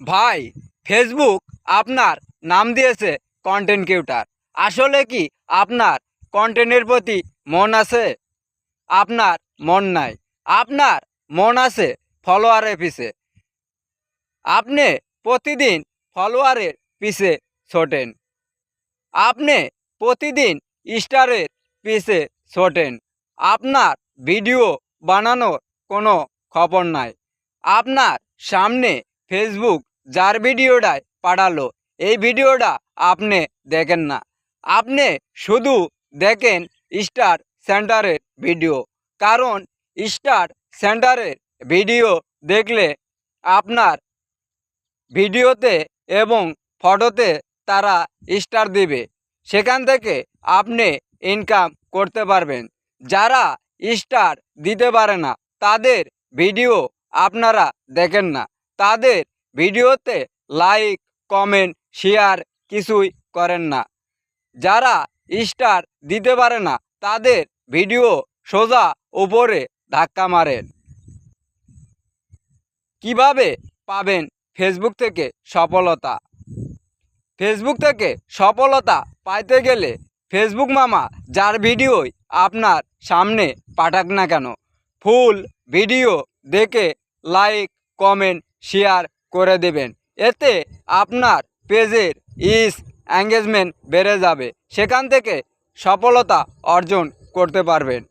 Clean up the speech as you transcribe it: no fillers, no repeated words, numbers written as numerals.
ভাই, ফেসবুক আপনার নাম দিয়েছে কন্টেন্ট ক্রিয়েটর। আসলে কি আপনার কন্টেন্টের প্রতি মন আছে? আপনার মন নাই। আপনার মন আছে ফলোয়ারের পিছে। আপনি প্রতিদিন ফলোয়ারের পিছে ছোটেন। আপনি প্রতিদিন স্টারের পিছে ছোটেন। আপনার ভিডিও বানানোর কোনো খবর নাই। আপনার সামনে ফেসবুক যার ভিডিওটাই পাঠালো, এই ভিডিওটা আপনি দেখেন না। আপনি শুধু দেখেন স্টার সেন্টারের ভিডিও। কারণ স্টার সেন্টারের ভিডিও দেখলে আপনার ভিডিওতে এবং ফটোতে তারা স্টার দিবে। সেখান থেকে আপনি ইনকাম করতে পারবেন। যারা স্টার দিতে পারে না তাদের ভিডিও আপনারা দেখেন না। তাদের ভিডিওতে লাইক, কমেন্ট, শেয়ার কিছুই করেন না। যারা স্টার দিতে পারে না তাদের ভিডিও সোজা উপরে ধাক্কা মারেন। কিভাবে পাবেন ফেসবুক থেকে সফলতা? ফেসবুক থেকে সফলতা পাইতে গেলে ফেসবুক মামা যার ভিডিওই আপনার সামনে পাঠাক না কেন, ফুল ভিডিও দেখে লাইক, কমেন্ট, শেয়ার করে দেবেন। এতে আপনার পেজের এঙ্গেজমেন্ট বেড়ে যাবে। সেখান থেকে সফলতা অর্জন করতে পারবেন।